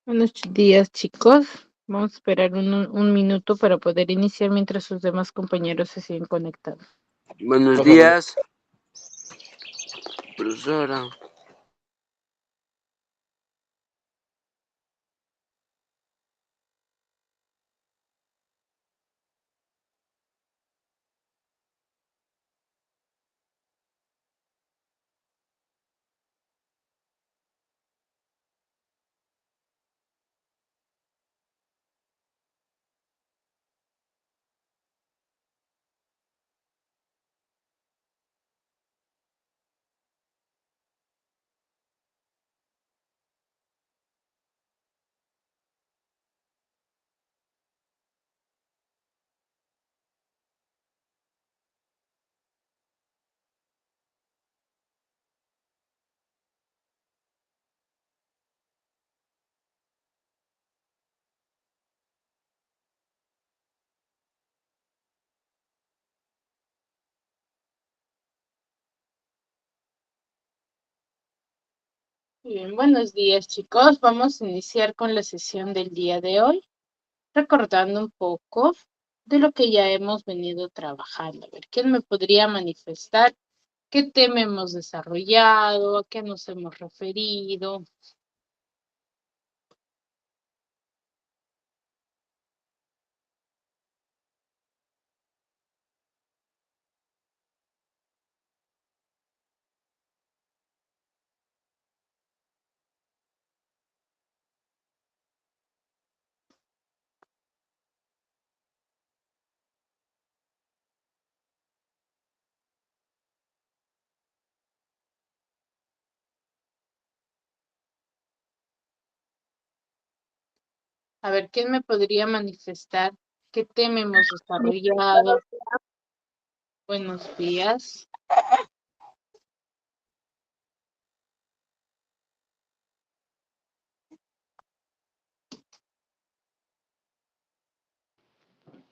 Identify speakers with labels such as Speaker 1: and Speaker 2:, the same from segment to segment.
Speaker 1: Buenos días, chicos. Vamos a esperar un minuto para poder iniciar mientras sus demás compañeros se siguen conectando.
Speaker 2: Buenos días, profesora.
Speaker 1: Bien, buenos días, chicos. Vamos a iniciar con la sesión del día de hoy, recordando un poco de lo que ya hemos venido trabajando. A ver, ¿quién me podría manifestar qué tema hemos desarrollado, a qué nos hemos referido? A ver, ¿quién me podría manifestar qué tema hemos desarrollado? Buenos días.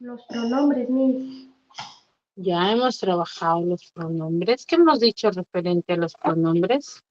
Speaker 3: Los pronombres, Miss.
Speaker 1: Ya hemos trabajado los pronombres. ¿Qué hemos dicho referente a los pronombres?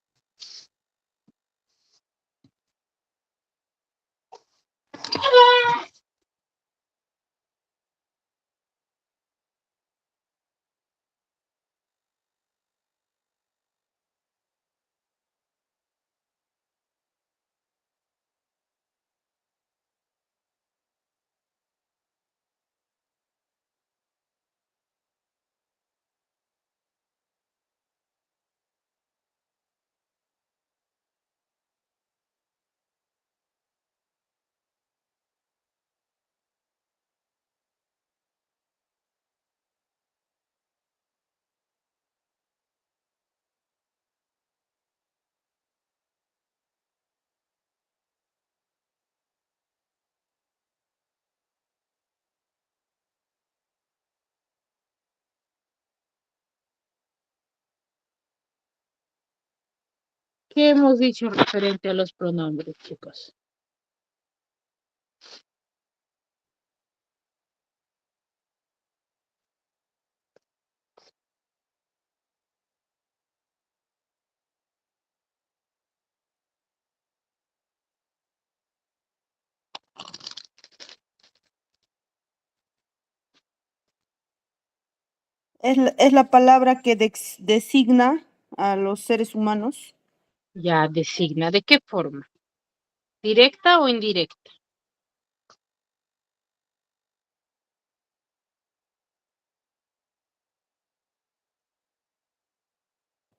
Speaker 1: ¿Qué hemos dicho referente a los pronombres, chicos?
Speaker 4: Es la palabra que designa a los seres humanos.
Speaker 1: Ya designa. ¿De qué forma? ¿Directa o indirecta?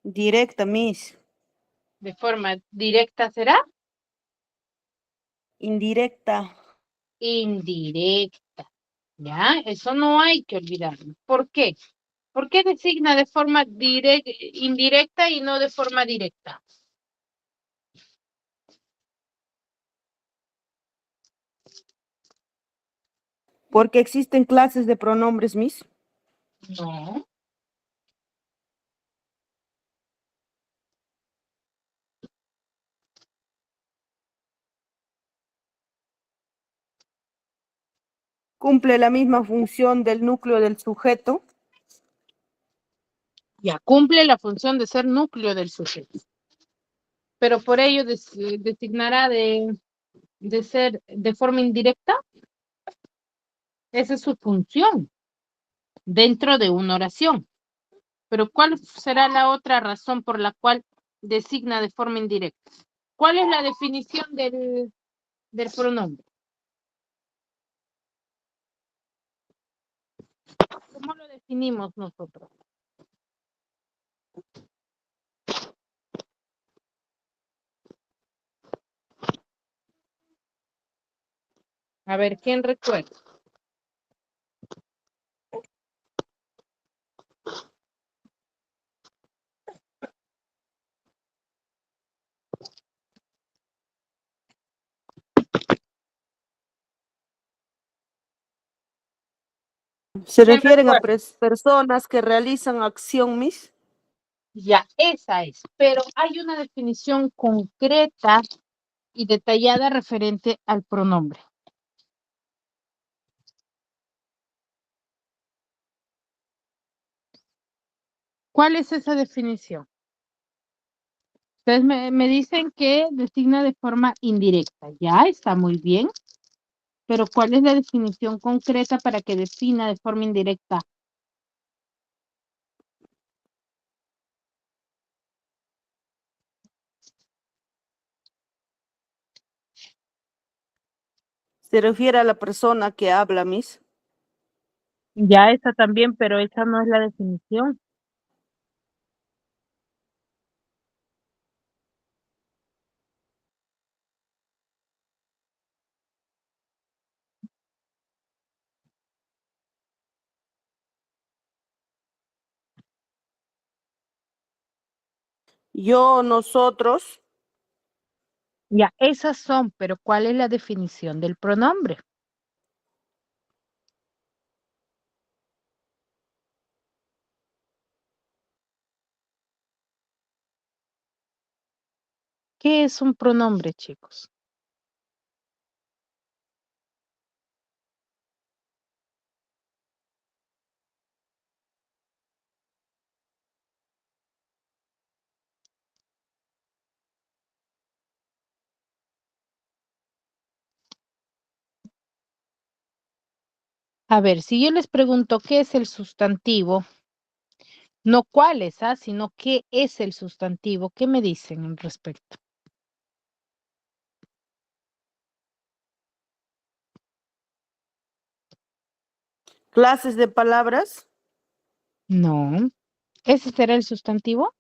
Speaker 4: Directa, Miss.
Speaker 1: ¿De forma directa será?
Speaker 4: Indirecta.
Speaker 1: Indirecta. Ya, eso no hay que olvidarlo. ¿Por qué? ¿Por qué designa de forma indirecta y no de forma directa?
Speaker 4: Porque existen clases de pronombres, Miss.
Speaker 1: No.
Speaker 4: Cumple la misma función del núcleo del sujeto.
Speaker 1: Ya cumple la función de ser núcleo del sujeto. Pero por ello designará de de ser de forma indirecta? Esa es su función dentro de una oración. Pero ¿cuál será la otra razón por la cual designa de forma indirecta? ¿Cuál es la definición del pronombre? ¿Cómo lo definimos nosotros? A ver, ¿quién recuerda?
Speaker 4: Se
Speaker 1: ¿Quién
Speaker 4: refieren a
Speaker 1: recuerda?
Speaker 4: personas que realizan acción, Miss.
Speaker 1: Ya, esa es. Pero hay una definición concreta y detallada referente al pronombre. ¿Cuál es esa definición? Ustedes me dicen que designa de forma indirecta. Ya está muy bien. Pero ¿cuál es la definición concreta para que defina de forma indirecta?
Speaker 4: Se refiere a la persona que habla, Miss.
Speaker 1: Ya esa también, pero esa no es la definición.
Speaker 4: Yo, nosotros.
Speaker 1: Ya, esas son, pero ¿cuál es la definición del pronombre? ¿Qué es un pronombre, chicos? A ver, si yo les pregunto qué es el sustantivo, no cuál es, sino qué es el sustantivo, ¿qué me dicen al respecto?
Speaker 4: Clases de palabras.
Speaker 1: No. ¿Ese será el sustantivo?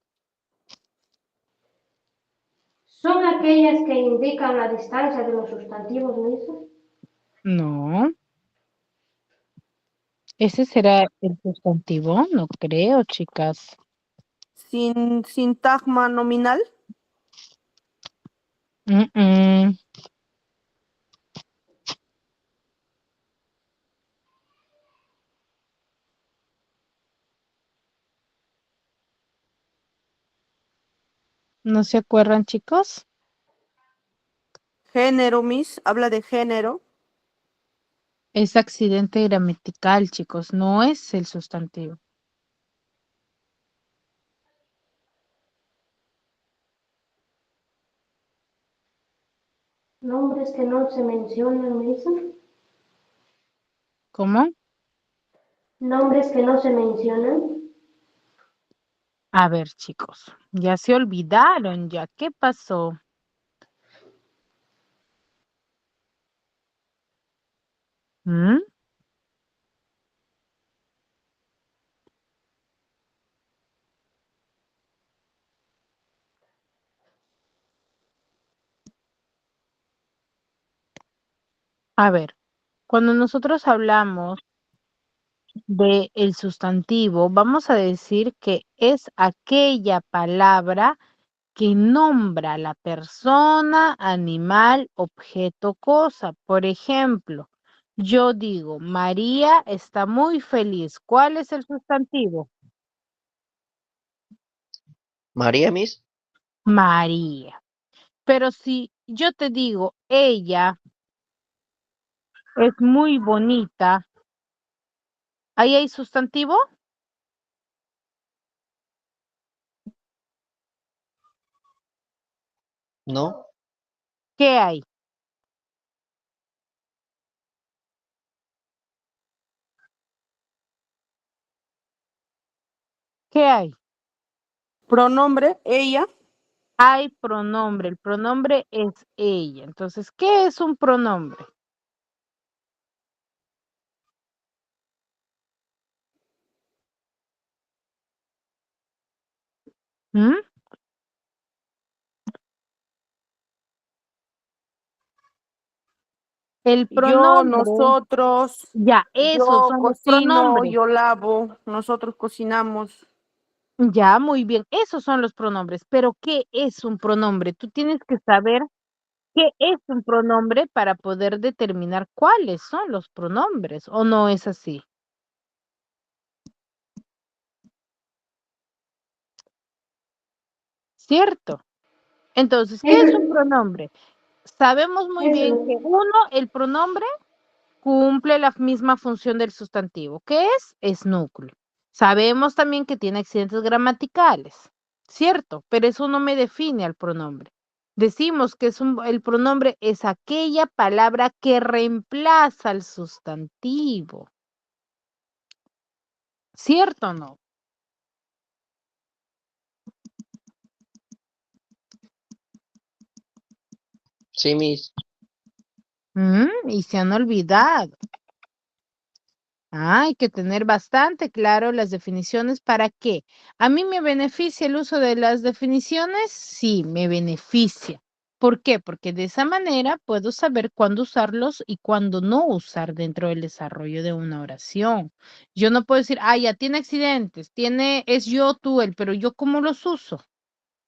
Speaker 3: Son aquellas que indican la distancia de los sustantivos mismos.
Speaker 1: No. ¿Ese será el sustantivo? No creo, chicas.
Speaker 4: Sin sintagma nominal.
Speaker 1: Mm, mm. ¿No se acuerdan, chicos?
Speaker 4: Género, Miss. Habla de género.
Speaker 1: Es accidente gramatical, chicos, no es el sustantivo.
Speaker 3: Nombres que no se mencionan, ¿me dicen?
Speaker 1: ¿Cómo?
Speaker 3: Nombres que no se mencionan.
Speaker 1: A ver, chicos, ya se olvidaron, ya. ¿Qué pasó? ¿Mm? A ver, cuando nosotros hablamos de el sustantivo, vamos a decir que es aquella palabra que nombra la persona, animal, objeto, cosa. Por ejemplo, yo digo, María está muy feliz. ¿Cuál es el sustantivo?
Speaker 5: María, Miss.
Speaker 1: María. Pero si yo te digo, ella es muy bonita, ¿ahí hay sustantivo?
Speaker 5: No.
Speaker 1: ¿Qué hay? ¿Qué hay?
Speaker 4: Pronombre, ella.
Speaker 1: Hay pronombre. El pronombre es ella. Entonces, ¿qué es un pronombre? ¿Mm? El
Speaker 4: Yo,
Speaker 1: pronombre,
Speaker 4: nosotros,
Speaker 1: ya, esos
Speaker 4: yo
Speaker 1: son los
Speaker 4: cocino,
Speaker 1: pronombres.
Speaker 4: yo lavo, nosotros cocinamos.
Speaker 1: Ya, muy bien, esos son los pronombres. Pero, ¿qué es un pronombre? Tú tienes que saber qué es un pronombre para poder determinar cuáles son los pronombres, ¿o no es así? ¿Cierto? Entonces, ¿qué es un
Speaker 3: Eso,
Speaker 1: pronombre? Sabemos muy bien que
Speaker 3: eso,
Speaker 1: uno, el pronombre cumple la misma función del sustantivo. ¿Qué es? Es núcleo. Sabemos también que tiene accidentes gramaticales, ¿cierto? Pero eso no me define al pronombre. Decimos que el pronombre es aquella palabra que reemplaza al sustantivo, ¿cierto o no?
Speaker 5: Sí, Miss.
Speaker 1: Y se han olvidado. Hay que tener bastante claro las definiciones. ¿Para qué? ¿A mí me beneficia el uso de las definiciones? Sí, me beneficia. ¿Por qué? Porque de esa manera puedo saber cuándo usarlos y cuándo no usar dentro del desarrollo de una oración. Yo no puedo decir, ah, ya tiene accidentes, es yo, tú, él, pero yo ¿cómo los uso?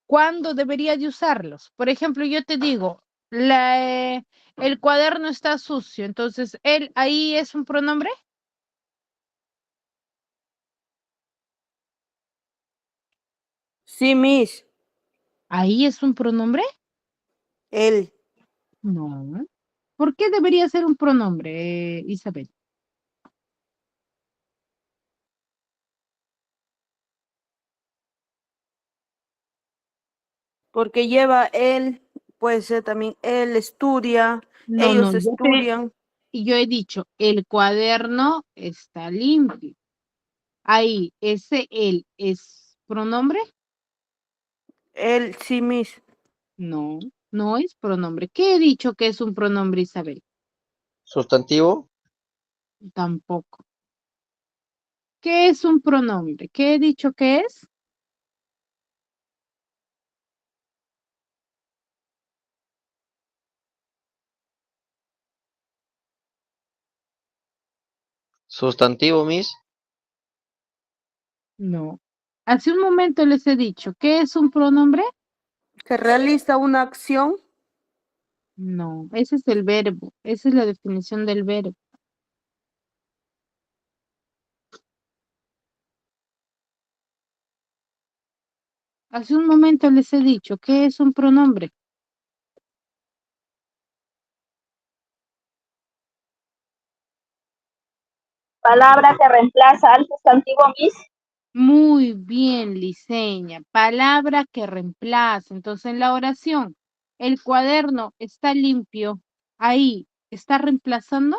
Speaker 1: ¿Cuándo debería de usarlos? Por ejemplo, yo te digo, el cuaderno está sucio, entonces, ¿él ahí es un pronombre?
Speaker 4: Sí, Miss,
Speaker 1: ¿Ahí es un pronombre?
Speaker 4: él,
Speaker 1: No. ¿Por qué debería ser un pronombre, Isabel?
Speaker 4: porque lleva él, puede ser también él estudia,
Speaker 1: No, no,
Speaker 4: ellos estudian,
Speaker 1: yo he dicho, el cuaderno está limpio. Ahí, ese él es pronombre.
Speaker 4: él, sí, Miss,
Speaker 1: No, no es pronombre. ¿Qué he dicho que es un pronombre, Isabel?
Speaker 5: Sustantivo.
Speaker 1: Tampoco. ¿Qué es un pronombre? ¿Qué he dicho que es?
Speaker 5: Sustantivo, Miss.
Speaker 1: No. Hace un momento les he dicho, ¿qué es un pronombre?
Speaker 4: que realiza una acción,
Speaker 1: No, ese es el verbo. Esa es la definición del verbo. Hace un momento les he dicho, ¿qué es un pronombre?
Speaker 6: Palabra que reemplaza al sustantivo Miss.
Speaker 1: Muy bien, Liceña. Palabra que reemplaza. Entonces, en la oración, el cuaderno está limpio. Ahí, ¿está reemplazando?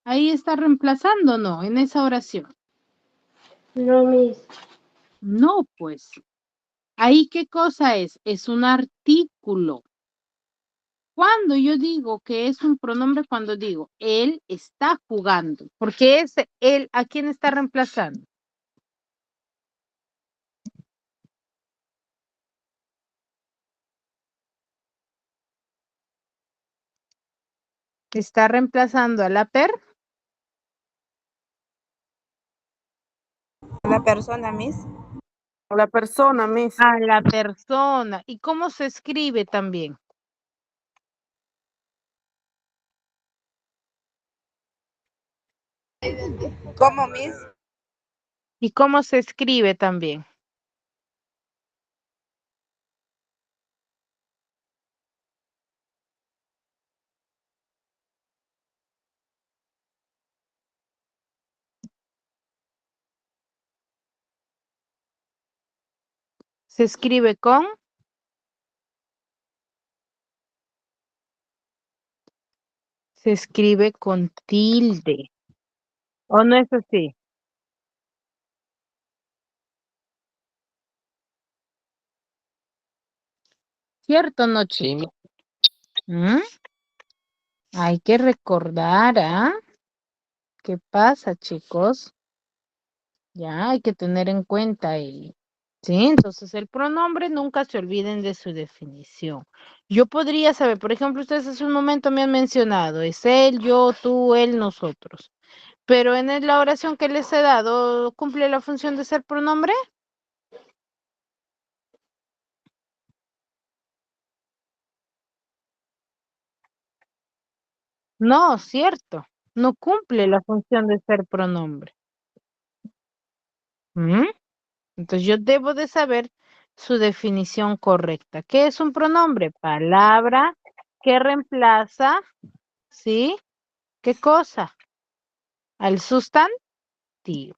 Speaker 1: Ahí está reemplazando, ¿no? En esa oración.
Speaker 3: no, Miss.
Speaker 1: No, pues. Ahí, ¿qué cosa es? Es un artículo. Cuando yo digo que es un pronombre, cuando digo él está jugando, porque es él a quién está reemplazando. Está reemplazando a
Speaker 7: La persona, Miss.
Speaker 4: la persona, Miss,
Speaker 1: a la persona. ¿Y cómo se escribe también?
Speaker 7: ¿Cómo, Miss?
Speaker 1: ¿Y cómo se escribe también? Se escribe con tilde. ¿O no es así? ¿Cierto o no,
Speaker 5: Sí,
Speaker 1: chicos? ¿Mm? Hay que recordar, ¿ah? ¿Qué pasa, chicos? Ya hay que tener en cuenta ello. Sí, entonces el pronombre nunca se olviden de su definición. Yo podría saber, por ejemplo, ustedes hace un momento me han mencionado, es él, yo, tú, él, nosotros. Pero en la oración que les he dado, ¿cumple la función de ser pronombre? No, cierto. No cumple la función de ser pronombre. ¿Mm? Entonces yo debo de saber su definición correcta. ¿Qué es un pronombre? Palabra que reemplaza, ¿sí? ¿Qué cosa? Al sustantivo.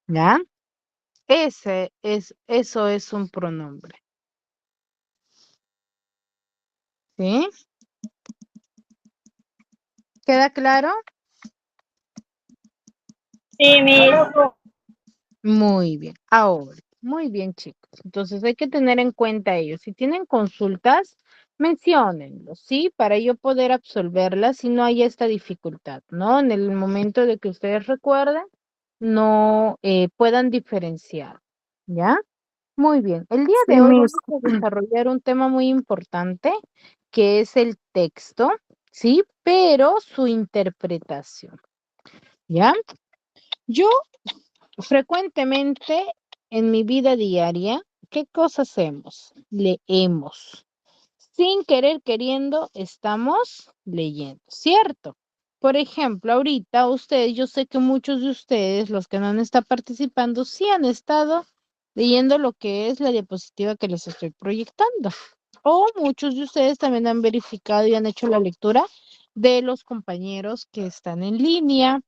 Speaker 1: ¿Ya? Eso es un pronombre. ¿Sí? ¿Queda claro?
Speaker 6: Sí, Miss.
Speaker 1: Muy bien. Ahora, muy bien, chicos. Entonces hay que tener en cuenta ello. Si tienen consultas, menciónenlo, ¿sí? Para yo poder absolverlas si no hay esta dificultad, ¿no? En el momento de que ustedes recuerden, no puedan diferenciar, ¿ya? Muy bien. El día
Speaker 4: Sí,
Speaker 1: de hoy
Speaker 4: Miss.
Speaker 1: vamos a desarrollar un tema muy importante, que es el texto, ¿sí? Pero su interpretación, ¿ya? Yo frecuentemente en mi vida diaria, ¿qué cosas hacemos? Leemos. Sin querer queriendo, estamos leyendo, ¿cierto? Por ejemplo, ahorita ustedes, yo sé que muchos de ustedes, los que no han estado participando, sí han estado leyendo lo que es la diapositiva que les estoy proyectando. O muchos de ustedes también han verificado y han hecho la lectura de los compañeros que están en línea,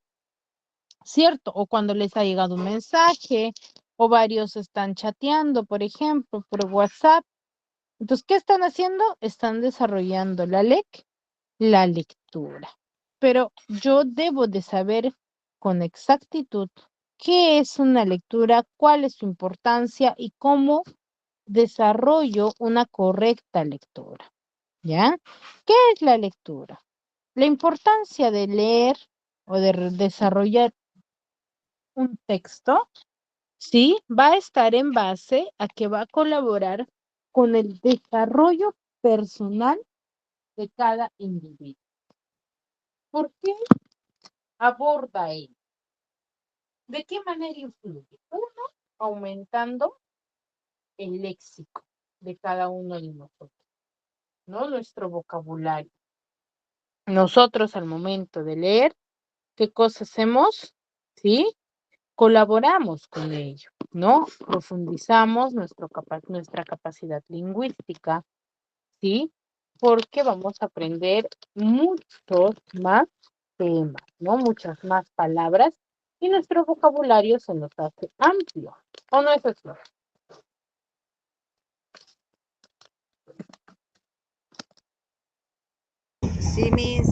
Speaker 1: ¿cierto? O cuando les ha llegado un mensaje, o varios están chateando, por ejemplo, por WhatsApp. Entonces, ¿qué están haciendo? Están desarrollando la lectura. Pero yo debo de saber con exactitud qué es una lectura, cuál es su importancia y cómo desarrollo una correcta lectura. ¿Ya? ¿Qué es la lectura? La importancia de leer o de desarrollar un texto, ¿sí? Va a estar en base a que va a colaborar con el desarrollo personal de cada individuo. ¿Por qué aborda él? ¿De qué manera influye? Uno, aumentando el léxico de cada uno de nosotros, ¿no? Nuestro vocabulario. Nosotros al momento de leer, ¿qué cosas hacemos? ¿Sí? Colaboramos con ello, ¿no? Profundizamos nuestra capacidad lingüística, ¿sí? Porque vamos a aprender muchos más temas, ¿no? Muchas más palabras y nuestro vocabulario se nos hace amplio. ¿O no es así?
Speaker 7: Sí, Miss.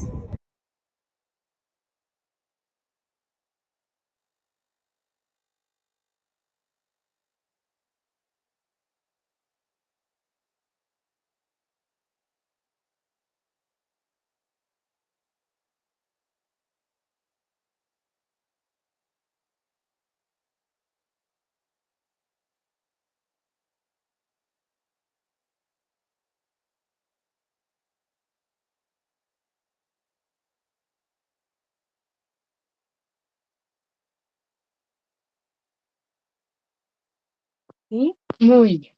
Speaker 1: ¿Sí? Muy bien.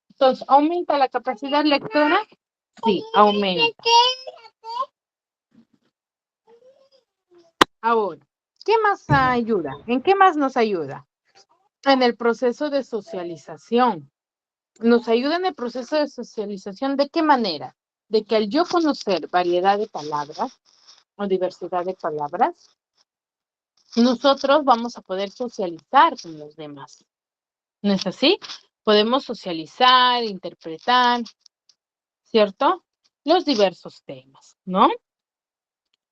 Speaker 1: Entonces, ¿aumenta la capacidad lectora? Sí, aumenta. Ahora, ¿qué más ayuda? ¿En qué más nos ayuda? En el proceso de socialización. Nos ayuda en el proceso de socialización. ¿De qué manera? De que al yo conocer variedad de palabras o diversidad de palabras, nosotros vamos a poder socializar con los demás. ¿No es así? Podemos socializar, interpretar, ¿cierto? Los diversos temas, ¿no?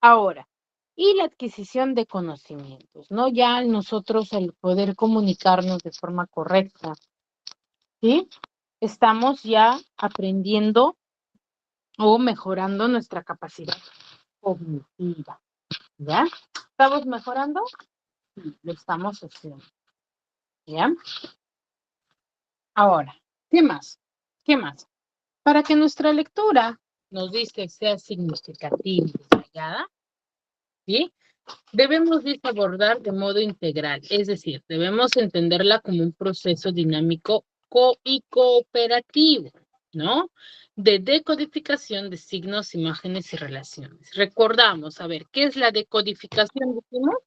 Speaker 1: Ahora, y la adquisición de conocimientos, ¿no? Ya nosotros el poder comunicarnos de forma correcta, ¿sí? Estamos ya aprendiendo o mejorando nuestra capacidad cognitiva, ¿ya? ¿Estamos mejorando? Sí, lo estamos haciendo, ¿ya? Ahora, ¿qué más? ¿Qué más? Para que nuestra lectura nos dice sea significativa y detallada, ¿sí? Debemos abordar de modo integral, es decir, debemos entenderla como un proceso dinámico y cooperativo, ¿no? De decodificación de signos, imágenes y relaciones. Recordamos, a ver, ¿qué es la decodificación? ¿Dijimos?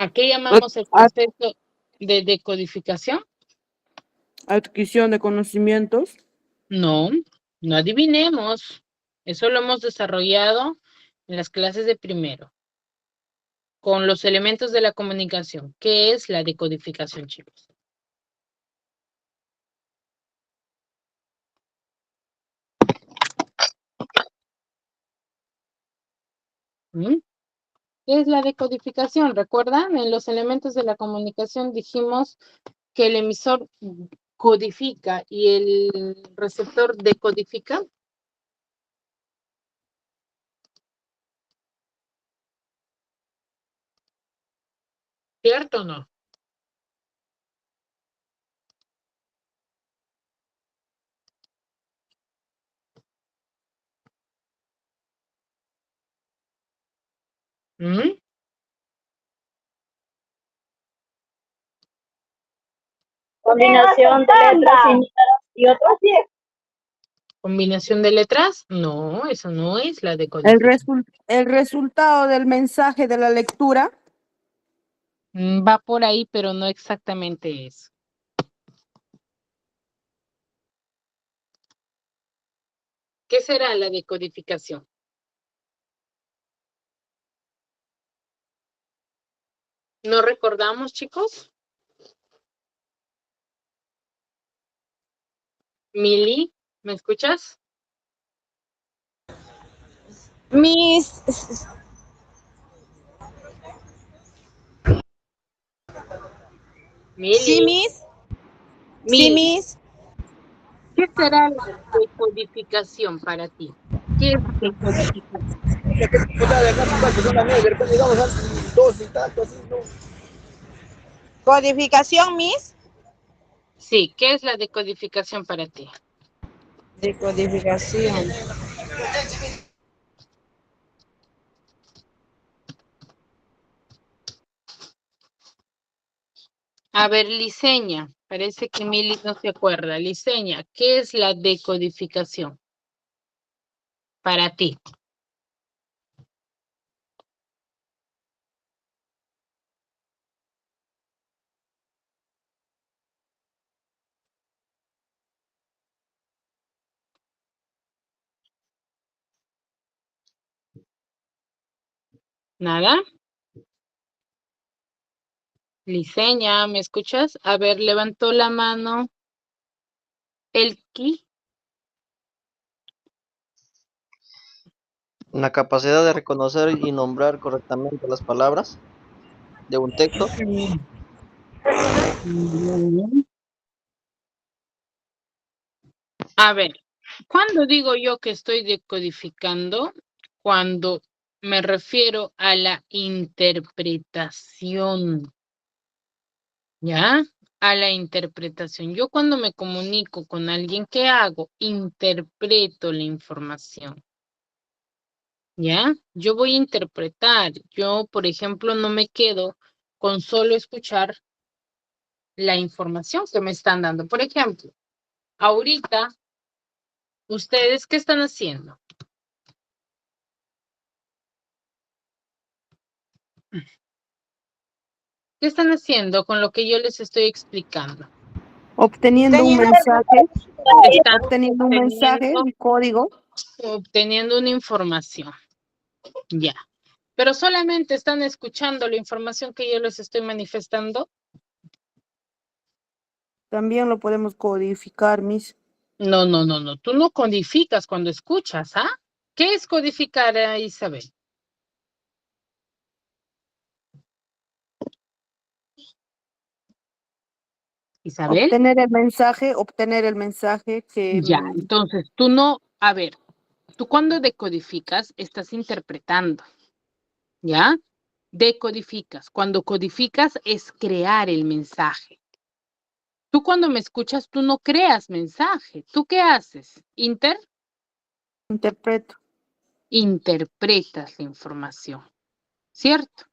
Speaker 1: ¿A qué llamamos el proceso de decodificación?
Speaker 4: Adquisición de conocimientos.
Speaker 1: No, no adivinemos. Eso lo hemos desarrollado en las clases de primero, con los elementos de la comunicación. ¿Qué es la decodificación, chicos? ¿Mm? ¿Qué es la decodificación? ¿Recuerdan? En los elementos de la comunicación dijimos que el emisor codifica y el receptor decodifica. ¿Cierto o no? ¿Mm?
Speaker 6: Combinación de letras y números y otros 10.
Speaker 1: ¿Combinación de letras? No, eso no es la decodificación.
Speaker 4: El resultado del mensaje de la lectura.
Speaker 1: Va por ahí, pero no exactamente eso. ¿Qué será la decodificación? ¿No recordamos, chicos? Mili, ¿me escuchas?
Speaker 7: Miss.
Speaker 1: Mili.
Speaker 7: Sí, Miss.
Speaker 1: Mili,
Speaker 7: Sí, Miss.
Speaker 1: ¿qué será la decodificación para ti? ¿Qué es decodificación?
Speaker 7: Codificación, Miss.
Speaker 1: Sí, ¿qué es la decodificación para ti?
Speaker 7: Decodificación.
Speaker 1: A ver, Liceña, parece que Mili no se acuerda. Liceña, ¿qué es la decodificación para ti? ¿Nada? Liceña, ¿me escuchas? A ver, levantó la mano Elki.
Speaker 5: La capacidad de reconocer y nombrar correctamente las palabras de un texto.
Speaker 1: A ver, ¿cuándo digo yo que estoy decodificando? Cuando me refiero a la interpretación, ¿ya? A la interpretación. Yo cuando me comunico con alguien, ¿qué hago? Interpreto la información, ¿ya? Yo voy a interpretar. Yo, por ejemplo, no me quedo con solo escuchar la información que me están dando. Por ejemplo, ahorita, ¿ustedes qué están haciendo? ¿Qué están haciendo con lo que yo les estoy explicando?
Speaker 4: Obteniendo un mensaje.
Speaker 1: Están
Speaker 4: Obteniendo un mensaje, un código.
Speaker 1: obteniendo una información. Ya. pero solamente están escuchando la información que yo les estoy manifestando.
Speaker 4: También lo podemos codificar, Miss.
Speaker 1: No, no, no, no. Tú no codificas cuando escuchas, ¿ah? ¿Qué es codificar, Isabel? Isabel.
Speaker 4: Obtener el mensaje que...
Speaker 1: Ya, entonces tú no, a ver, tú cuando decodificas estás interpretando, ¿ya? Decodificas. Cuando codificas es crear el mensaje. Tú cuando me escuchas, tú no creas mensaje. ¿Tú qué haces?
Speaker 4: interpreto.
Speaker 1: Interpretas la información, ¿cierto?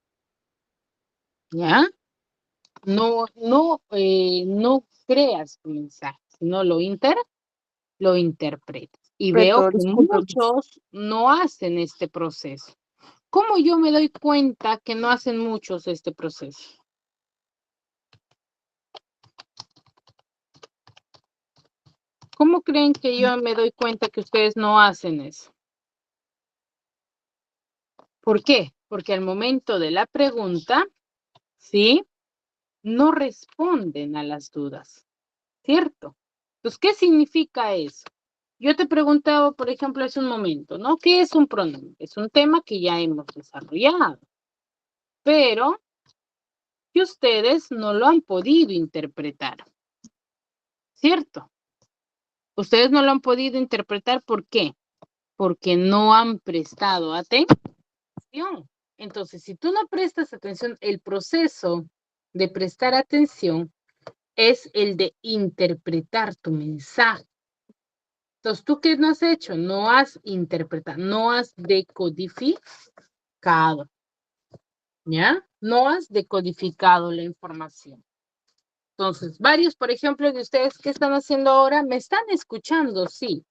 Speaker 1: ¿Ya? No, no creas tu mensaje, sino lo interpretas. Y veo que
Speaker 4: Disculpe, Miss.
Speaker 1: muchos no hacen este proceso. ¿Cómo yo me doy cuenta que no hacen muchos este proceso? ¿Cómo creen que yo me doy cuenta que ustedes no hacen eso? ¿Por qué? Porque al momento de la pregunta, ¿sí? No responden a las dudas, ¿cierto? Entonces, ¿qué significa eso? Yo te preguntaba, por ejemplo, hace un momento, ¿no? ¿Qué es un pronombre? Es un tema que ya hemos desarrollado, pero que ustedes no lo han podido interpretar, ¿cierto? Ustedes no lo han podido interpretar, ¿por qué? Porque no han prestado atención. Entonces, si tú no prestas atención, el proceso de prestar atención es el de interpretar tu mensaje. Entonces, ¿tú qué no has hecho? No has interpretado, no has decodificado, ¿ya? No has decodificado la información. Entonces, varios, por ejemplo, de ustedes, ¿qué están haciendo ahora? Me están escuchando, sí,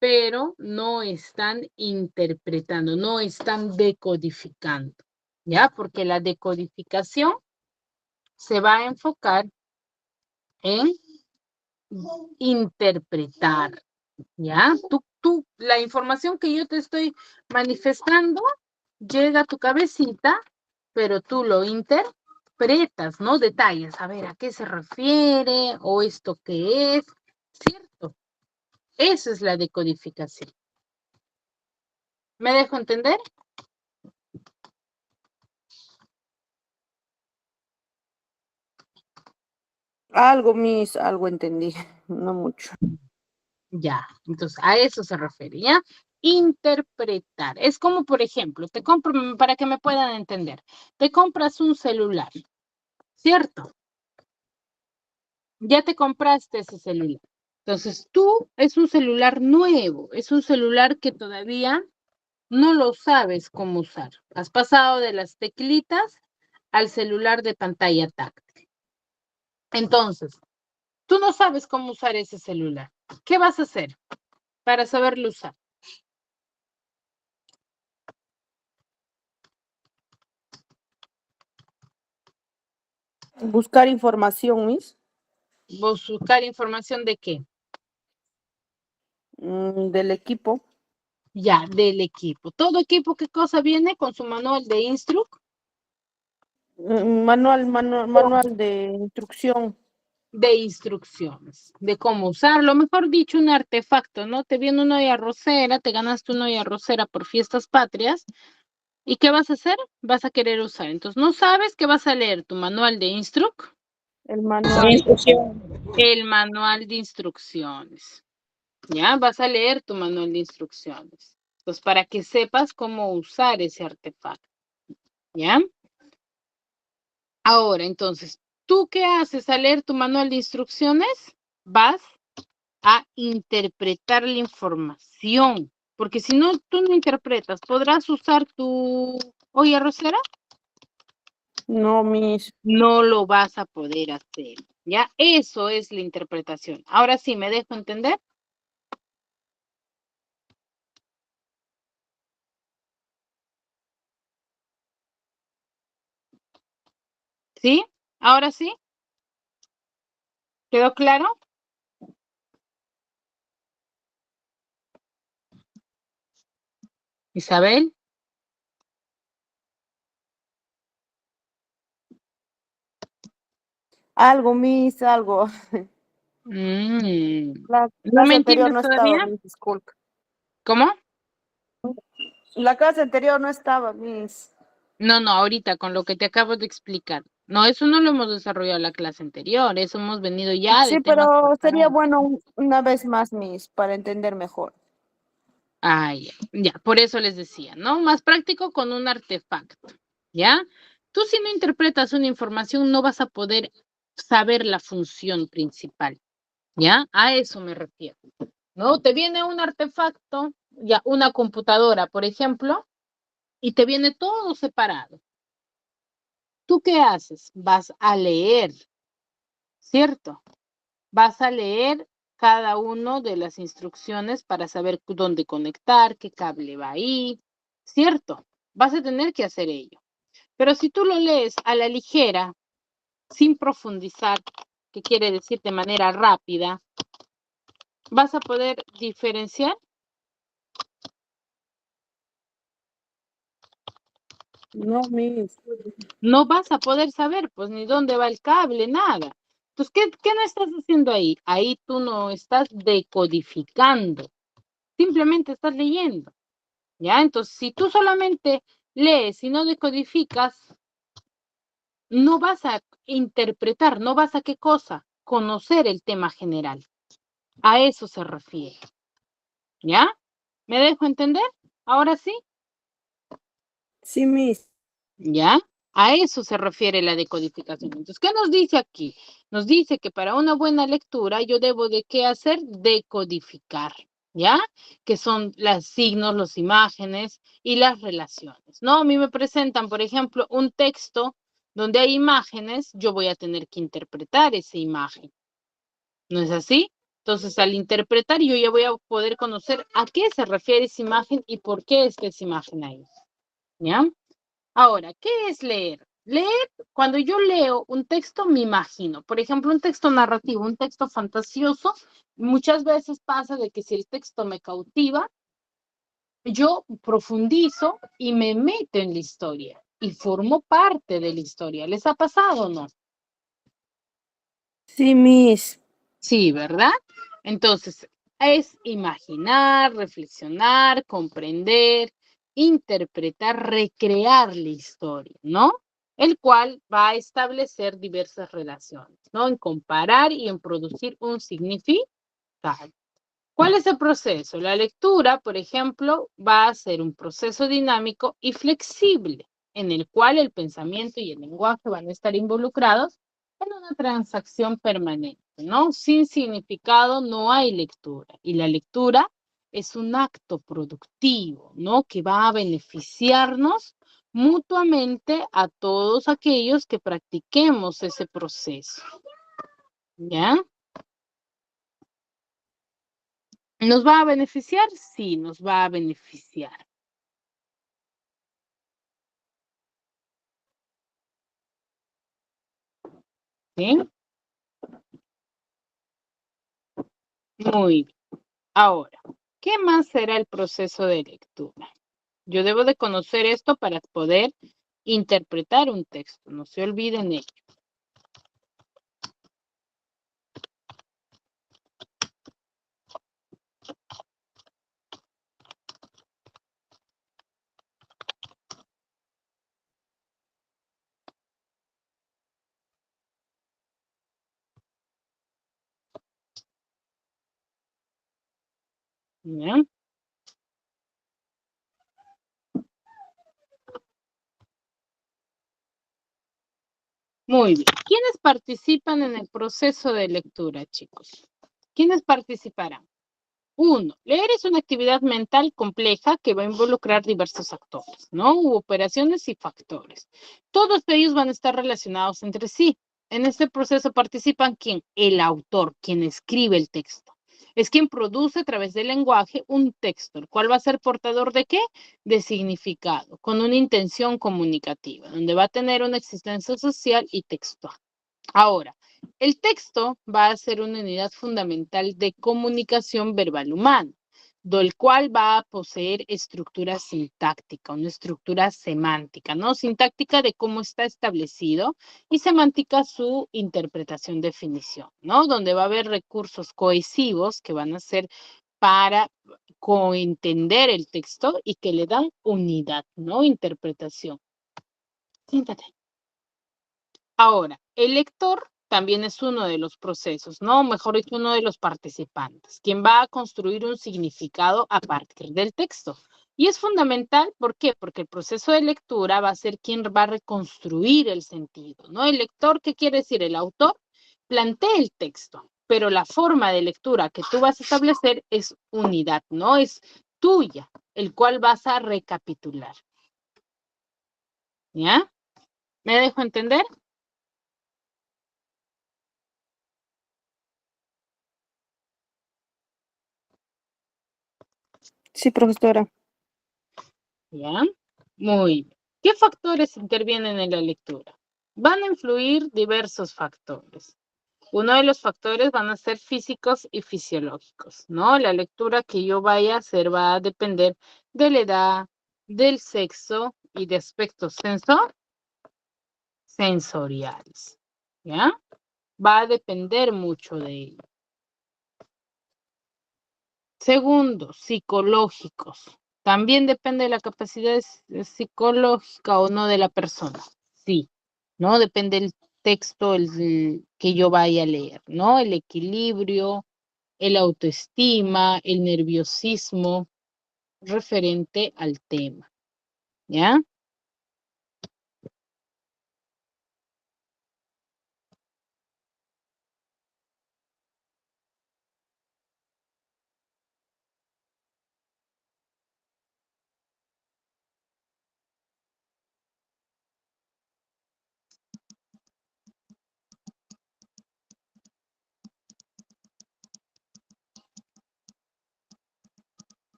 Speaker 1: pero no están interpretando, no están decodificando, ¿ya? Porque la decodificación se va a enfocar en interpretar, ¿ya? La información que yo te estoy manifestando llega a tu cabecita, pero tú lo interpretas, no detalles, a ver, ¿a qué se refiere? ¿O esto qué es? ¿Cierto? Eso es la decodificación. ¿Me dejo entender?
Speaker 4: Algo entendí, no mucho.
Speaker 1: Ya, entonces a eso se refiere, ¿ya? Interpretar. Es como, por ejemplo, te compro, para que me puedan entender, te compras un celular, ¿cierto? Ya te compraste ese celular. Entonces tú es un celular nuevo, es un celular que todavía no lo sabes cómo usar. Has pasado de las teclitas al celular de pantalla táctil. Entonces, tú no sabes cómo usar ese celular. ¿Qué vas a hacer para saberlo usar?
Speaker 4: Buscar información, Miss.
Speaker 1: Buscar información de qué?
Speaker 4: Del equipo.
Speaker 1: Ya, del equipo. Todo equipo, ¿qué cosa viene con su manual de
Speaker 4: Manual de instrucción.
Speaker 1: de instrucciones, de cómo usarlo, mejor dicho, un artefacto, ¿no? Te viene una olla arrocera, te ganaste una olla arrocera por fiestas patrias, ¿y qué vas a hacer? Vas a querer usar. Entonces, no sabes que vas a leer tu manual de
Speaker 4: El manual.
Speaker 1: el manual de instrucciones, ¿ya? Vas a leer tu manual de instrucciones. Entonces, para que sepas cómo usar ese artefacto, ¿ya? Ahora, entonces, ¿tú qué haces al leer tu manual de instrucciones? Vas a interpretar la información, porque si no, tú no interpretas, ¿podrás usar tu olla arrocera?
Speaker 4: No, Miss.
Speaker 1: No lo vas a poder hacer, ¿ya? Eso es la interpretación. Ahora sí, ¿me dejo entender? ¿Sí? ¿Ahora sí? ¿Quedó claro? Isabel.
Speaker 4: Algo, Miss, algo.
Speaker 1: Mm,
Speaker 4: La
Speaker 1: ¿No
Speaker 4: clase
Speaker 1: me
Speaker 4: anterior
Speaker 1: entiendes
Speaker 4: no estaba,
Speaker 1: todavía?
Speaker 4: Miss, disculpe.
Speaker 1: ¿Cómo?
Speaker 4: La clase anterior no estaba, Miss.
Speaker 1: No, ahorita con lo que te acabo de explicar. No, eso no lo hemos desarrollado en la clase anterior, eso hemos venido ya de
Speaker 4: Sí,
Speaker 1: temas
Speaker 4: pero sería
Speaker 1: preparados.
Speaker 4: bueno una vez más, Miss, para entender mejor.
Speaker 1: Ah, ya, por eso les decía, ¿no? Más práctico con un artefacto, ¿ya? Tú si no interpretas una información no vas a poder saber la función principal, ¿ya? A eso me refiero, ¿no? Te viene un artefacto, ya, una computadora, por ejemplo, y te viene todo separado. ¿Tú qué haces? Vas a leer, ¿cierto? Vas a leer cada una de las instrucciones para saber dónde conectar, qué cable va ahí, ¿cierto? Vas a tener que hacer ello. Pero si tú lo lees a la ligera, sin profundizar, que quiere decir de manera rápida, vas a poder diferenciar.
Speaker 4: No, Miss.
Speaker 1: No vas a poder saber, pues, ni dónde va el cable, nada. Entonces, ¿qué no estás haciendo ahí? Ahí tú no estás decodificando, simplemente estás leyendo. ¿Ya? Entonces, si tú solamente lees y no decodificas, no vas a interpretar, no vas a qué cosa, conocer el tema general. A eso se refiere. ¿Ya? ¿Me dejo entender? Ahora sí.
Speaker 4: Sí, Miss.
Speaker 1: ¿Ya? A eso se refiere la decodificación. Entonces, ¿qué nos dice aquí? Nos dice que para una buena lectura yo debo de qué hacer? Decodificar, ¿ya? Que son los signos, las imágenes y las relaciones, ¿no? A mí me presentan, por ejemplo, un texto donde hay imágenes, yo voy a tener que interpretar esa imagen. ¿No es así? Entonces, al interpretar, yo ya voy a poder conocer a qué se refiere esa imagen y por qué está esa imagen ahí, ¿ya? Ahora, ¿qué es leer? Leer, cuando yo leo un texto, me imagino. Por ejemplo, un texto narrativo, un texto fantasioso, muchas veces pasa de que si el texto me cautiva, yo profundizo y me meto en la historia y formo parte de la historia. ¿Les ha pasado o no?
Speaker 4: Sí, Miss.
Speaker 1: Sí, ¿verdad? Entonces, es imaginar, reflexionar, comprender, interpretar, recrear la historia, ¿no? El cual va a establecer diversas relaciones, ¿no? En comparar y en producir un significado. ¿Cuál es el proceso? La lectura, por ejemplo, va a ser un proceso dinámico y flexible, en el cual el pensamiento y el lenguaje van a estar involucrados en una transacción permanente, ¿no? Sin significado no hay lectura. Y la lectura es un acto productivo, ¿no? Que va a beneficiarnos mutuamente a todos aquellos que practiquemos ese proceso. ¿Ya? ¿Nos va a beneficiar? Sí, nos va a beneficiar. ¿Sí? Muy bien. Ahora, ¿qué más será el proceso de lectura? Yo debo de conocer esto para poder interpretar un texto. No se olviden ello. ¿Ya? Muy bien. ¿Quiénes participan en el proceso de lectura, chicos? ¿Quiénes participarán? Uno, leer es una actividad mental compleja que va a involucrar diversos actores, ¿no? Operaciones y factores. Todos ellos van a estar relacionados entre sí. En este proceso participan ¿quién? El autor, quien escribe el texto. Es quien produce a través del lenguaje un texto, el cual va a ser portador de ¿qué? De significado, con una intención comunicativa, donde va a tener una existencia social y textual. Ahora, el texto va a ser una unidad fundamental de comunicación verbal humana, del cual va a poseer estructura sintáctica, una estructura semántica, ¿no? Sintáctica de cómo está establecido y semántica su interpretación, definición, ¿no? Donde va a haber recursos cohesivos que van a ser para coentender el texto y que le dan unidad, ¿no? Interpretación. Siéntate. Ahora, el lector también es uno de los procesos, ¿no? Mejor dicho, uno de los participantes, quien va a construir un significado a partir del texto. Y es fundamental, ¿por qué? Porque el proceso de lectura va a ser quien va a reconstruir el sentido, ¿no? El lector, ¿qué quiere decir? El autor plantea el texto, pero la forma de lectura que tú vas a establecer es unidad, ¿no? Es tuya, el cual vas a recapitular. ¿Ya? ¿Me dejo entender?
Speaker 4: Sí, profesora.
Speaker 1: ¿Ya? Muy bien. ¿Qué factores intervienen en la lectura? Van a influir diversos factores. Uno de los factores van a ser físicos y fisiológicos, ¿no? La lectura que yo vaya a hacer va a depender de la edad, del sexo y de aspectos sensoriales, ¿ya? Va a depender mucho de ello. Segundo, psicológicos. También depende de la capacidad psicológica o no de la persona. Sí, ¿no? Depende del texto que yo vaya a leer, ¿no? El equilibrio, el autoestima, el nerviosismo referente al tema, ¿ya?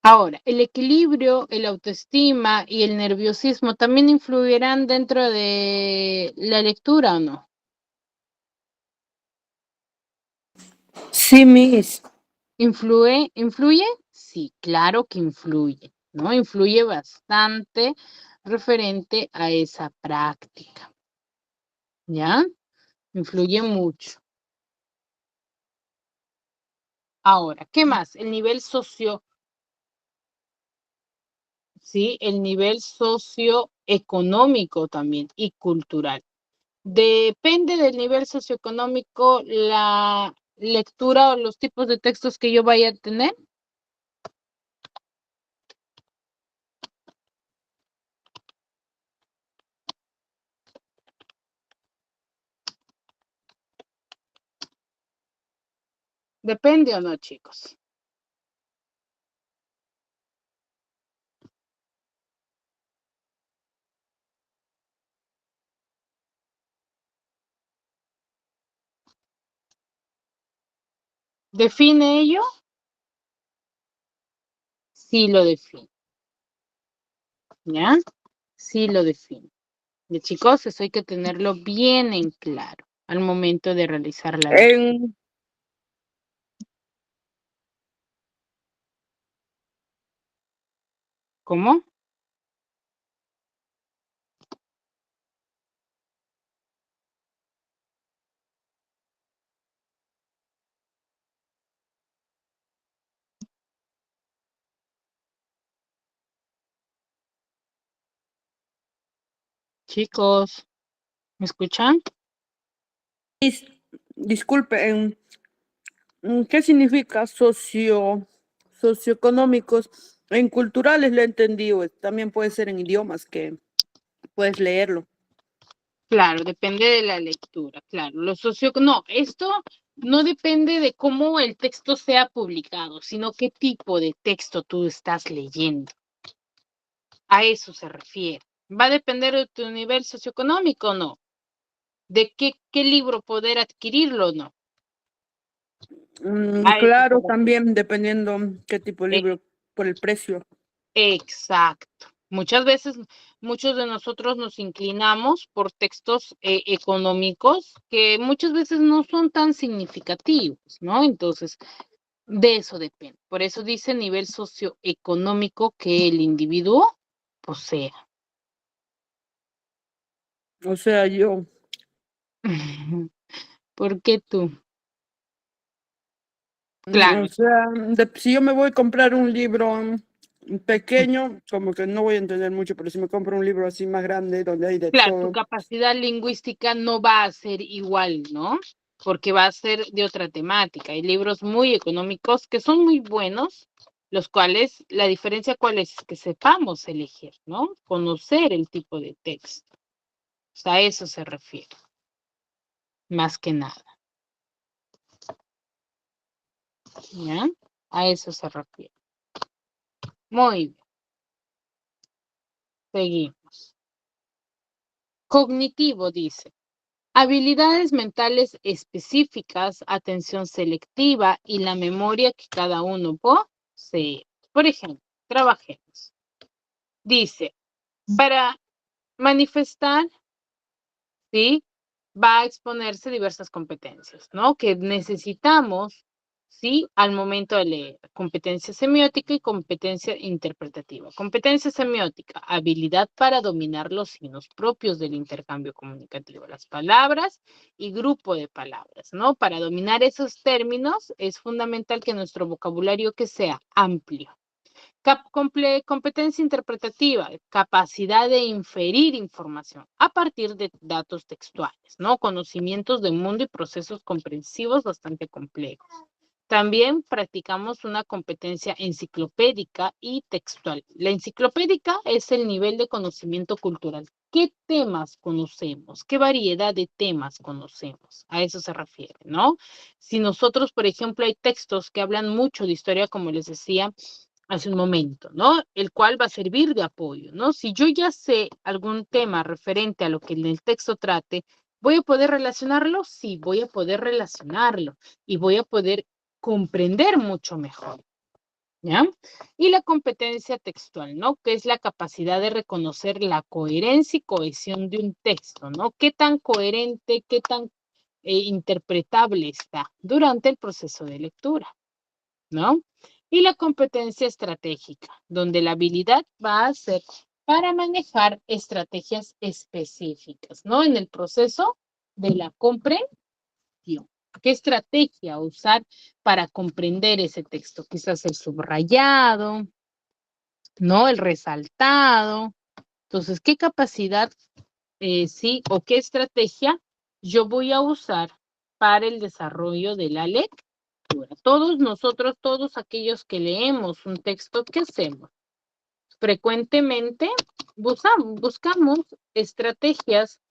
Speaker 1: Ahora, el equilibrio, el autoestima y el nerviosismo también influirán dentro de la lectura, ¿o no?
Speaker 4: Sí, Miss.
Speaker 1: ¿Influye? Sí, claro que influye, ¿no? Influye bastante referente a esa práctica, ¿ya? Influye mucho. Ahora, ¿qué más? El nivel ¿sí? El nivel socioeconómico también y cultural. Depende del nivel socioeconómico, la lectura o los tipos de textos que yo vaya a tener. Depende o no, chicos. ¿Define ello? Sí lo define. ¿Ya? Sí lo define. De chicos, eso hay que tenerlo bien en claro al momento de realizar la lectura.
Speaker 4: En,
Speaker 1: ¿Cómo? Chicos, ¿me escuchan?
Speaker 4: disculpe, ¿qué significa socioeconómicos? En culturales lo he entendido, también puede ser en idiomas que puedes leerlo.
Speaker 1: Claro, depende de la lectura, claro. No, esto no depende de cómo el texto sea publicado, sino qué tipo de texto tú estás leyendo. A eso se refiere. ¿Va a depender de tu nivel socioeconómico o no? ¿De qué libro poder adquirirlo o no? A eso se
Speaker 4: Claro,
Speaker 1: refiere.
Speaker 4: también dependiendo qué tipo de libro, por el precio.
Speaker 1: Exacto. Muchas veces, muchos de nosotros nos inclinamos por textos económicos que muchas veces no son tan significativos, ¿no? Entonces, de eso depende. Por eso dice nivel socioeconómico que el individuo posea.
Speaker 4: O sea, yo,
Speaker 1: ¿Por qué tú?
Speaker 4: o
Speaker 1: Claro,
Speaker 4: sea, si yo me voy a comprar un libro pequeño, como que no voy a entender mucho, pero si me compro un libro así más grande, donde hay de
Speaker 1: claro, tu
Speaker 4: todo.
Speaker 1: capacidad lingüística no va a ser igual, ¿no? Porque va a ser de otra temática. Hay libros muy económicos que son muy buenos, los cuales, la diferencia cuál es que sepamos elegir, ¿no? Conocer el tipo de texto. O sea, a eso se refiere, más que nada. ¿Ya? A eso se refiere. Muy bien. Seguimos. Cognitivo dice. Habilidades mentales específicas, atención selectiva y la memoria que cada uno posee. Por ejemplo, trabajemos. Dice, para manifestar, ¿sí? Va a exponerse diversas competencias, ¿no? Que necesitamos, ¿sí? Al momento de leer. Competencia semiótica y competencia interpretativa. Competencia semiótica, habilidad para dominar los signos propios del intercambio comunicativo, las palabras y grupo de palabras, ¿no? Para dominar esos términos es fundamental que nuestro vocabulario que sea amplio. Competencia interpretativa, capacidad de inferir información a partir de datos textuales, ¿no? Conocimientos del mundo y procesos comprensivos bastante complejos. También practicamos una competencia enciclopédica y textual. La enciclopédica es el nivel de conocimiento cultural. ¿Qué temas conocemos? ¿Qué variedad de temas conocemos? A eso se refiere, ¿no? Si nosotros, por ejemplo, hay textos que hablan mucho de historia, como les decía hace un momento, ¿no? El cual va a servir de apoyo, ¿no? Si yo ya sé algún tema referente a lo que en el texto trate, ¿voy a poder relacionarlo? Sí, voy a poder relacionarlo y voy a poder comprender mucho mejor, ¿ya? Y la competencia textual, ¿no? Que es la capacidad de reconocer la coherencia y cohesión de un texto, ¿no? ¿Qué tan coherente, qué tan interpretable está durante el proceso de lectura, ¿no? Y la competencia estratégica, donde la habilidad va a ser para manejar estrategias específicas, ¿no? En el proceso de la comprensión. ¿Qué estrategia usar para comprender ese texto? Quizás el subrayado, ¿no? El resaltado. Entonces, ¿qué capacidad, sí, o qué estrategia yo voy a usar para el desarrollo de la lectura? Todos nosotros, todos aquellos que leemos un texto, ¿qué hacemos? Frecuentemente buscamos estrategias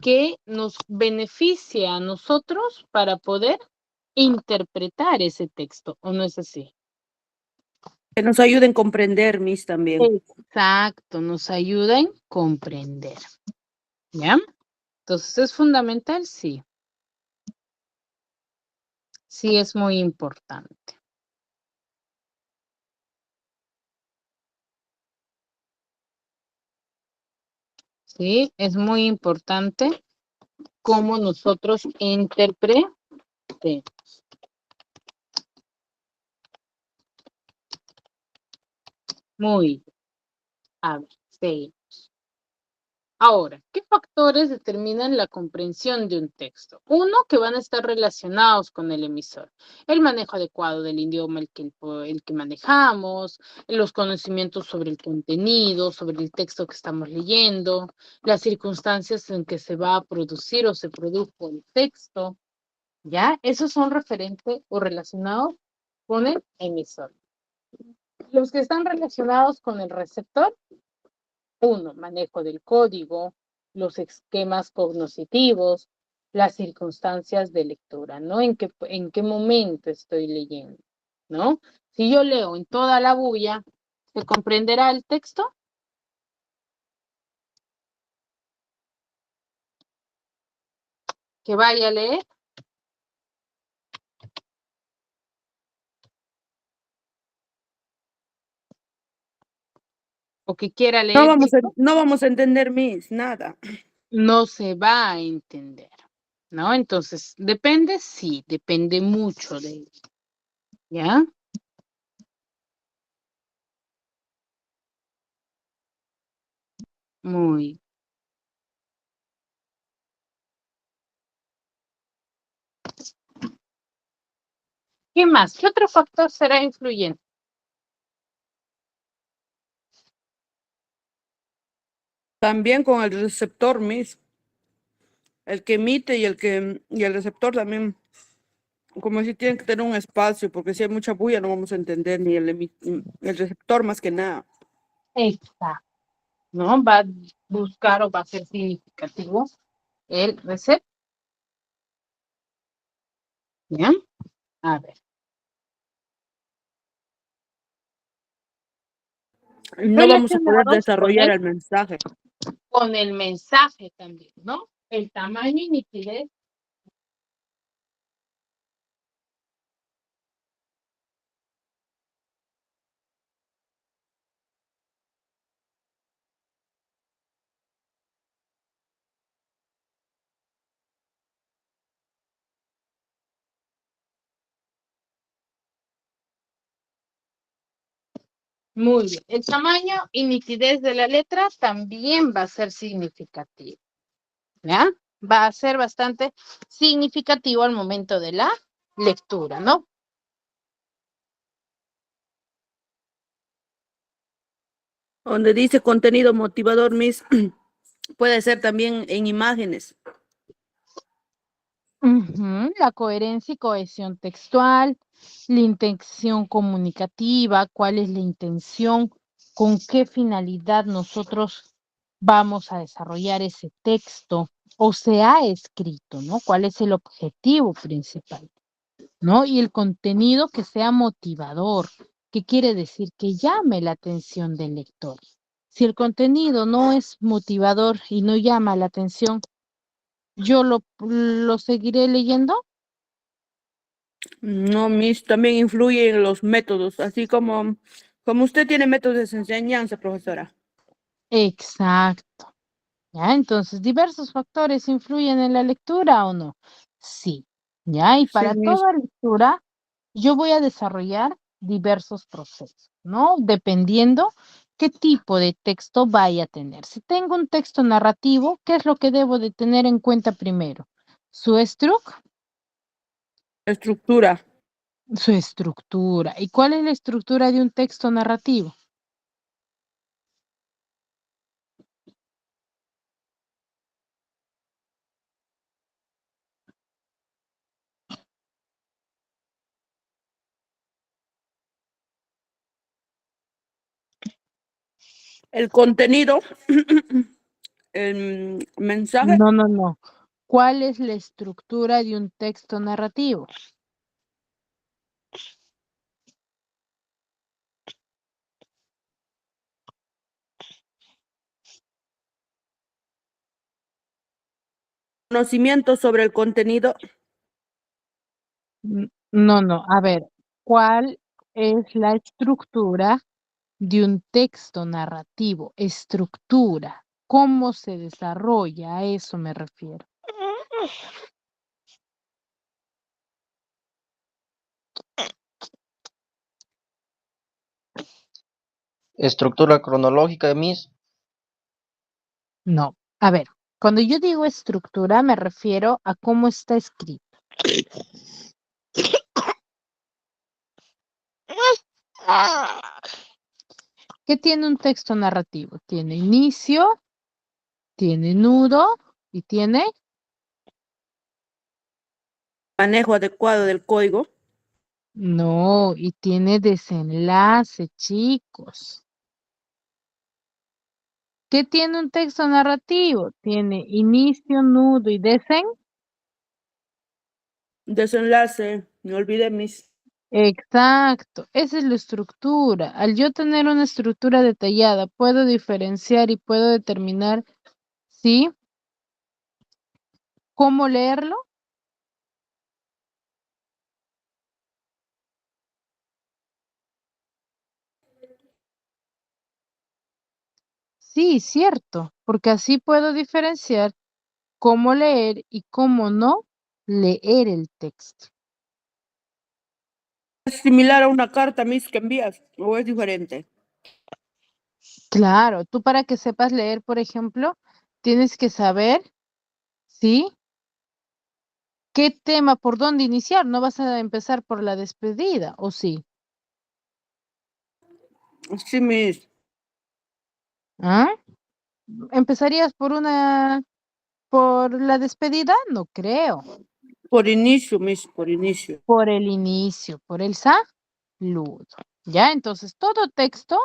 Speaker 1: que nos beneficie a nosotros para poder interpretar ese texto, ¿o no es así?
Speaker 4: Que nos ayuden a comprender, Miss, también.
Speaker 1: Exacto, nos ayuda en comprender, ¿ya? Entonces, ¿es fundamental? Sí. Sí, es muy importante. Sí, es muy importante cómo nosotros interpretemos. Muy bien. A ver, seguimos. Ahora, ¿qué factores determinan la comprensión de un texto? Uno, que van a estar relacionados con el emisor. El manejo adecuado del idioma, el que manejamos, los conocimientos sobre el contenido, sobre el texto que estamos leyendo, las circunstancias en que se va a producir o se produjo el texto, ¿Ya? Esos son referentes o relacionados con el emisor. Los que están relacionados con el receptor, uno, manejo del código, los esquemas cognitivos, las circunstancias de lectura, ¿no? ¿En qué momento estoy leyendo? ¿No? Si yo leo en toda la bulla, ¿se comprenderá el texto? Que vaya a leer. O que quiera
Speaker 4: No
Speaker 1: leer,
Speaker 4: vamos a,
Speaker 1: chicos,
Speaker 4: no vamos a entender, Miss, nada.
Speaker 1: no se va a entender, ¿no? Entonces, ¿depende? Sí, depende mucho de ello, ¿ya? Muy. ¿Qué más? ¿Qué otro factor será influyente?
Speaker 4: También con el receptor, Miss. El que emite y el receptor también, como si tienen que tener un espacio, porque si hay mucha bulla no vamos a entender ni el receptor más que nada.
Speaker 1: Exacto, ¿no? Va a buscar o va a ser significativo el receptor, ¿ya? A ver.
Speaker 4: No vamos a poder
Speaker 1: Relacionados
Speaker 4: desarrollar el mensaje.
Speaker 1: con el mensaje también, ¿no? El tamaño y nitidez. Muy bien. El tamaño y nitidez de la letra también va a ser significativo, ¿ya? Va a ser bastante significativo al momento de la lectura, ¿no?
Speaker 4: Donde dice contenido motivador, Miss, puede ser también en imágenes.
Speaker 1: Ujú, la coherencia y cohesión textual, la intención comunicativa, cuál es la intención, con qué finalidad nosotros vamos a desarrollar ese texto o se ha escrito, ¿no? ¿Cuál es el objetivo principal? ¿No? Y el contenido que sea motivador, que quiere decir que llame la atención del lector. Si el contenido no es motivador y no llama la atención, yo lo seguiré leyendo.
Speaker 4: No, Miss, también influyen los métodos, así como usted tiene métodos de enseñanza, profesora.
Speaker 1: Exacto. ¿Ya? Entonces, ¿diversos factores influyen en la lectura o no? Sí. ¿Ya? Y
Speaker 4: Sí,
Speaker 1: para
Speaker 4: Miss.
Speaker 1: toda lectura, yo voy a desarrollar diversos procesos, ¿no? Dependiendo qué tipo de texto vaya a tener. Si tengo un texto narrativo, ¿qué es lo que debo de tener en cuenta primero?
Speaker 4: Estructura.
Speaker 1: Su estructura. ¿Y cuál es la estructura de un texto narrativo?
Speaker 4: El contenido, el mensaje,
Speaker 1: No, no, no. ¿Cuál es la estructura de un texto narrativo?
Speaker 4: conocimiento sobre el contenido,
Speaker 1: No, no. A ver, ¿cuál es la estructura de un texto narrativo? Estructura. ¿Cómo se desarrolla? A eso me refiero.
Speaker 5: Estructura cronológica de Miss.
Speaker 1: No. A ver, cuando yo digo estructura, me refiero a cómo está escrito. ¿Qué tiene un texto narrativo? Tiene inicio, tiene nudo y tiene
Speaker 4: Manejo adecuado del código.
Speaker 1: No, y tiene desenlace, chicos. ¿Qué tiene un texto narrativo? Tiene inicio, nudo y
Speaker 4: Desenlace. No olvidé mis.
Speaker 1: Exacto, esa es la estructura. Al yo tener una estructura detallada, puedo diferenciar y puedo determinar, ¿sí? ¿Cómo leerlo? Sí, cierto, porque así puedo diferenciar cómo leer y cómo no leer el texto.
Speaker 4: ¿Es similar a una carta, Miss, que envías o es diferente?
Speaker 1: Claro, tú para que sepas leer, por ejemplo, tienes que saber, ¿sí? ¿Qué tema, por dónde iniciar? No vas a empezar por la despedida, ¿o sí?
Speaker 4: Sí, Miss.
Speaker 1: ¿Ah? ¿Empezarías por la despedida? No creo.
Speaker 4: Por inicio, Miss, por inicio.
Speaker 1: Por el inicio, por el saludo. ¿Ya? Entonces, todo texto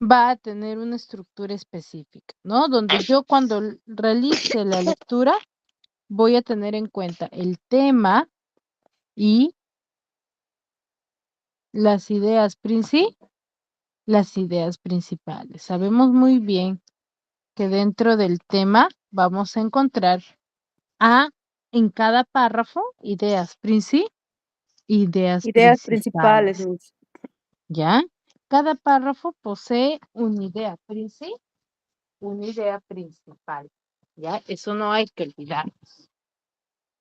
Speaker 1: va a tener una estructura específica, ¿no? Donde yo cuando realice la lectura voy a tener en cuenta el tema y las ideas principales. Sabemos muy bien que dentro del tema vamos a encontrar en cada párrafo ideas
Speaker 4: Ideas principales,
Speaker 1: principales,
Speaker 4: Miss.
Speaker 1: ¿ya? Cada párrafo posee una idea principal, ¿ya? Eso no hay que olvidar.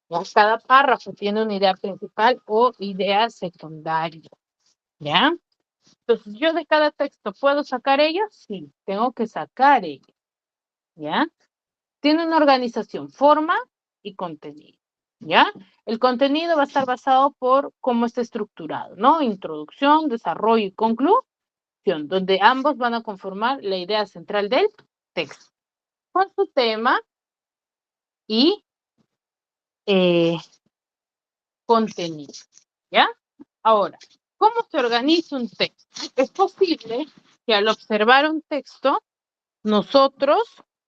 Speaker 1: ¿Ya? Cada párrafo tiene una idea principal o idea secundaria, ¿ya? Entonces, ¿yo de cada texto puedo sacar ellos? Sí, tengo que sacar ellos, ¿ya? Tiene una organización, forma y contenido, ¿ya? El contenido va a estar basado por cómo está estructurado, ¿no? Introducción, desarrollo y conclusión, donde ambos van a conformar la idea central del texto, con su tema y contenido, ¿ya? Ahora, ¿cómo se organiza un texto? Es posible que al observar un texto, nosotros,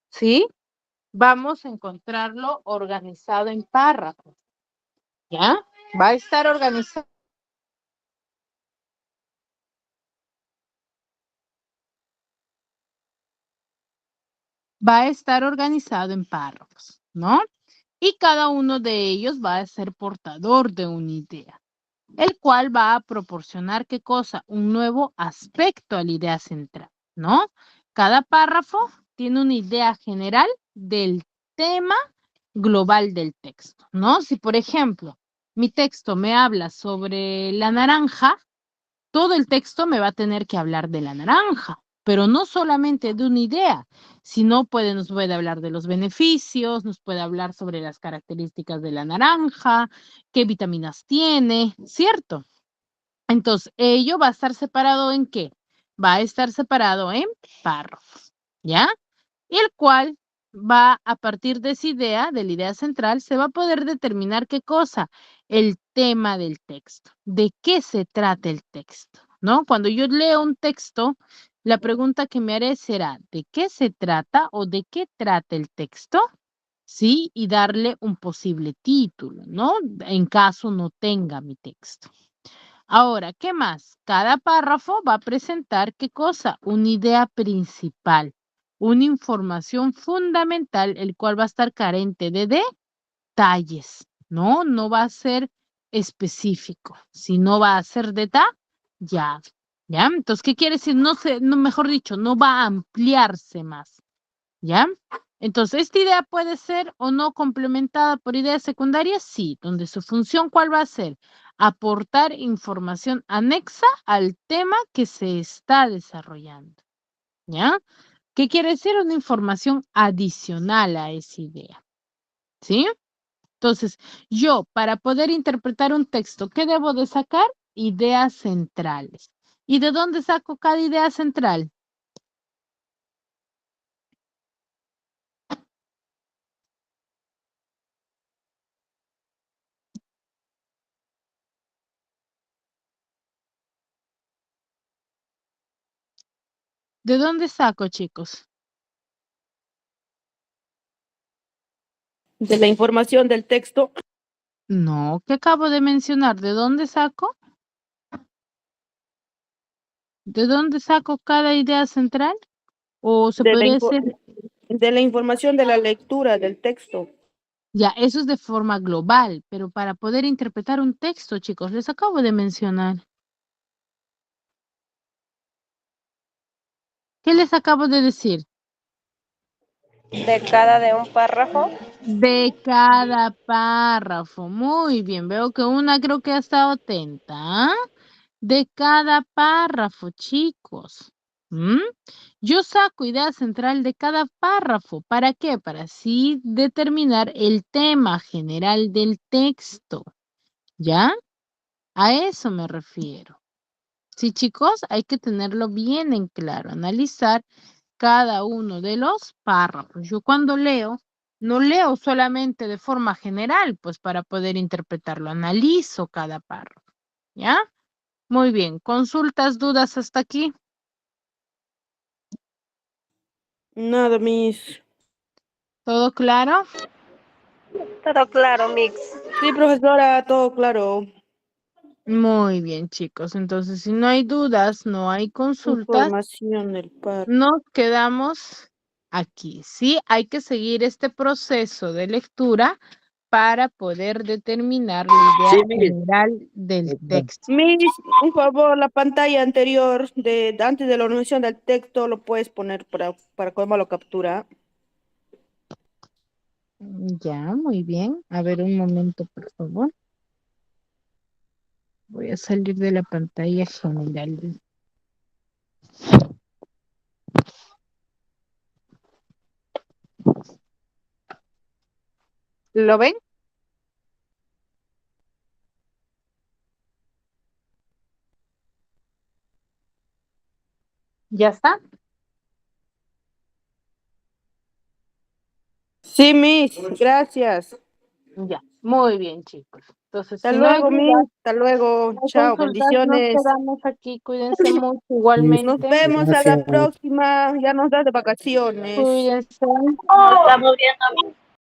Speaker 1: ¿sí? Vamos a encontrarlo organizado en párrafos, ¿ya? Va a estar organizado. Va a estar organizado en párrafos, ¿no? Y cada uno de ellos va a ser portador de una idea, el cual va a proporcionar, ¿qué cosa? Un nuevo aspecto a la idea central, ¿no? Cada párrafo tiene una idea general del tema global del texto, ¿no? Si, por ejemplo, mi texto me habla sobre la naranja, todo el texto me va a tener que hablar de la naranja, pero no solamente de una idea, sino nos puede hablar de los beneficios, nos puede hablar sobre las características de la naranja, qué vitaminas tiene, ¿cierto? Entonces, ello va a estar separado ¿en qué? Va a estar separado en párrafos, ¿ya? Y el cual va a partir de esa idea, de la idea central, se va a poder determinar qué cosa, el tema del texto, de qué se trata el texto, ¿no? Cuando yo leo un texto, la pregunta que me haré será, ¿de qué se trata o de qué trata el texto? Sí, y darle un posible título, ¿no? En caso no tenga mi texto. Ahora, ¿qué más? Cada párrafo va a presentar qué cosa, una idea principal, una información fundamental, el cual va a estar carente de detalles, ¿no? No va a ser específico, sino va a ser detallado, ¿ya? Entonces, ¿qué quiere decir? No sé, no, mejor dicho, no va a ampliarse más, ¿ya? Entonces, esta idea puede ser o no complementada por ideas secundarias, sí, donde su función, ¿cuál va a ser? Aportar información anexa al tema que se está desarrollando, ¿ya? ¿Qué quiere decir? Una información adicional a esa idea, ¿sí? Entonces, yo, para poder interpretar un texto, ¿qué debo de sacar? Ideas centrales. ¿Y de dónde saco cada idea central? ¿De dónde saco, chicos?
Speaker 4: De la información del texto.
Speaker 1: No, ¿qué acabo de mencionar? ¿De dónde saco? ¿De dónde saco cada idea central? ¿O se
Speaker 4: De la,
Speaker 1: podría
Speaker 4: info-
Speaker 1: decir?
Speaker 4: de la información de la lectura del texto.
Speaker 1: Ya, eso es de forma global, pero para poder interpretar un texto, chicos, les acabo de mencionar. ¿Qué les acabo de decir?
Speaker 7: De cada de un párrafo.
Speaker 1: De cada párrafo. Muy bien, veo que una creo que ha estado atenta. ¿Ah? De cada párrafo, chicos. ¿Mm? Yo saco idea central de cada párrafo. ¿Para qué? Para así determinar el tema general del texto. ¿Ya? A eso me refiero. Sí, chicos, hay que tenerlo bien en claro, analizar cada uno de los párrafos. Yo cuando leo, no leo solamente de forma general, pues para poder interpretarlo, analizo cada párrafo. ¿Ya? Muy bien, consultas, dudas hasta aquí.
Speaker 4: Nada, Miss.
Speaker 1: ¿Todo claro?
Speaker 7: Todo claro, Mix.
Speaker 4: Sí, profesora, todo claro.
Speaker 1: Muy bien, chicos. Entonces, si no hay dudas, no hay consultas,
Speaker 4: Información del par.
Speaker 1: nos quedamos aquí. Sí, hay que seguir este proceso de lectura para poder determinar la idea
Speaker 2: Sí, Miss.
Speaker 1: general del texto.
Speaker 4: Miss, un favor, la pantalla anterior de antes de la organización del texto lo puedes poner para cómo lo captura.
Speaker 1: Ya, muy bien. A ver, un momento, por favor. Voy a salir de la pantalla general. ¿Lo ven? ¿Ya está?
Speaker 4: Sí, Miss, gracias.
Speaker 1: Ya, muy bien, chicos. Entonces,
Speaker 4: Hasta
Speaker 1: si no hay
Speaker 4: luego,
Speaker 1: dudas,
Speaker 4: Miss. Hasta luego.
Speaker 1: no hay
Speaker 4: Chao,
Speaker 1: consultas, nos
Speaker 4: bendiciones.
Speaker 1: quedamos aquí. Cuídense mucho
Speaker 4: Nos
Speaker 1: igualmente.
Speaker 4: vemos a la próxima. Ya nos das de vacaciones.
Speaker 1: Cuídense.
Speaker 6: Estamos viendo.